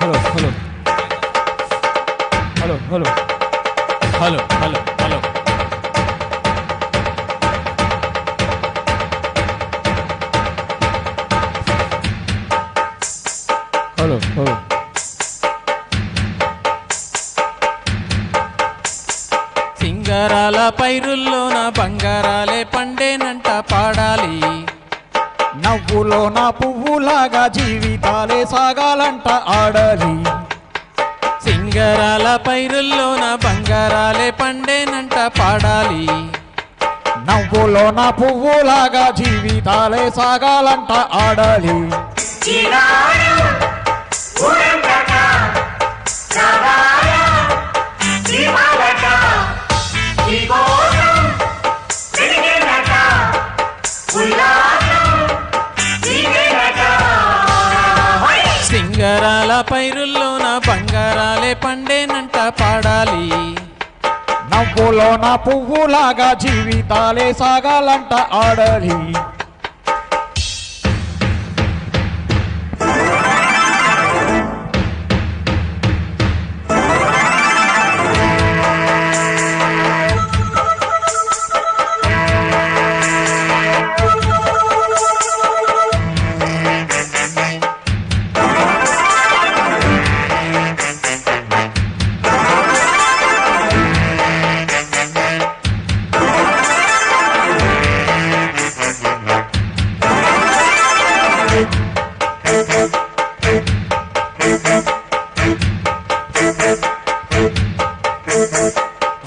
Hello hello hello hello hello hello hello hello సింగారాల పైరుల్లోన బంగారాలే పండేనంట పాడాలి. నవ్వులో నా పువ్వులాగా జీవితాలే సాగాలంట ఆడాలి. సింగారాల పైరుల్లోన బంగారాలే పండేనంట పాడాలి. నవ్వులో నా పువ్వులాగా జీవితాలే సాగాలంట ఆడాలి. సింగారాల పైరుల్లోన బంగారాలే పండేనంట పాడాలి. నవ్వులో నా పువ్వులాగా జీవితాలే సాగాలంట ఆడాలి.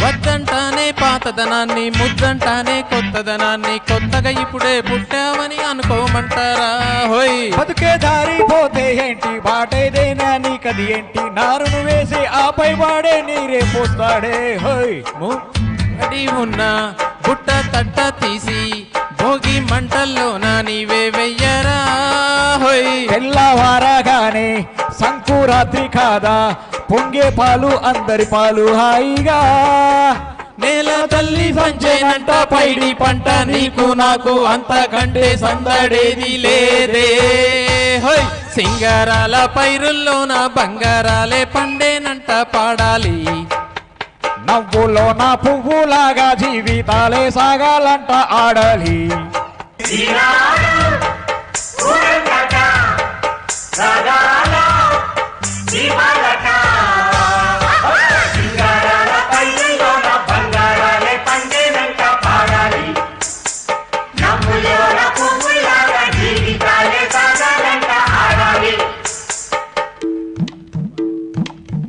వద్దంటానే పాతదనాన్ని, ముద్దంటానే కొత్తదనాన్ని, కొత్తగా ఇప్పుడే పుట్టామని అనుకోమంటారా? హోయ్ బతుకే దారి పోతే ఏంటి, బాటేదేనా నీకది ఏంటి, నారును వేసి ఆపై వాడే నీరే పోస్తాడే. హోయ్ అడి ఉన్న బుట్ట తట్ట తీసి భోగి మంటల్లోన నీవే వెయ్యరా. హోయ్ తెల్లవారగానే సంకురాత్రి కాదా, పొంగే పాలు అందరి పాలు హాయిగా. నేల తల్లి సంచేనంట పైడి పంట, నీకు నాకు అంతకంటే సందడేది లేదే. హోయ్ సింగారాల పైరుల్లోన బంగారాలే పండేనంట పాడాలి. నవ్వులో నా పువ్వులాగా జీవితాలే సాగాలంట ఆడాలి.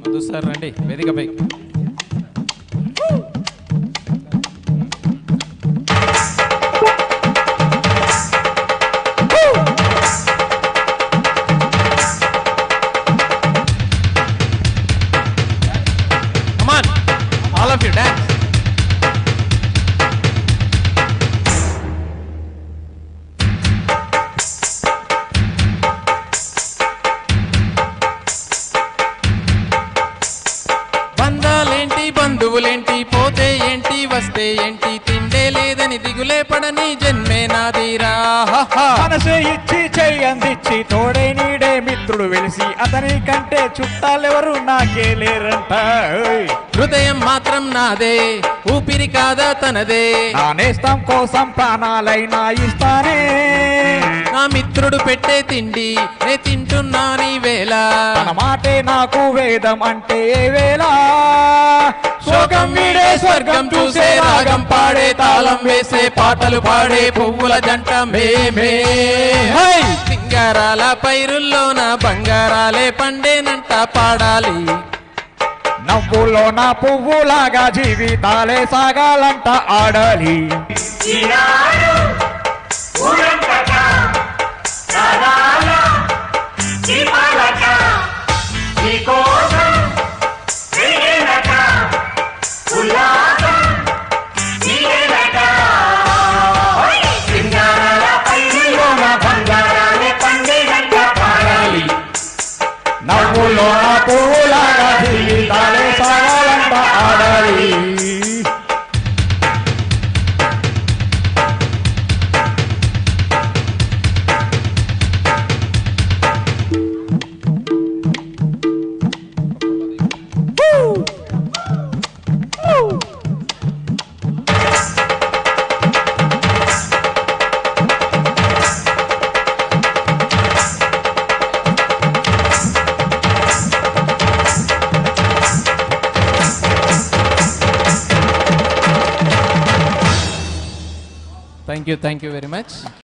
మధు సార్ రండి వేదికపై. All of you dance. బంధాలేంటి బంధువులేంటి, పోతే ఏంటి వస్తే ఏంటి, తిండే లేదని దిగులే పడని జన్మే నాదిరా. మనసే ఇచ్చి చెయ్యందిచ్చి తోడే నీడే మిత్రుడు వెలిసి, అతని కంటే చుట్టాలెవరు నాకే లేరంట. హృదయం మాత్రం నాదే, ఊపిరి కాదా తనదే, నా నేస్తం కోసం ప్రాణాలైనా ఇస్తానే. నా మిత్రుడు పెట్టే తిండి నే తింటున్నా నీ వేళ, తన మాటే నాకు వేదం అంటే ఏ వేళ. శోకం వీడే స్వర్గం చూసే, రాగం పాడే తాళం వేసే, పాటలు పాడే పువ్వుల జంట మేమే. సింగారాల పైరుల్లోన బంగారాలే పండేనంట పాడాలి. నవ్వులో నా పువ్వులాగా జీవితాలే సాగాలంట ఆడాలి. నవ్వులో నా పువ్వులాగా జీవితాలే సాగాలంట ఆడాలి. Thank you very much.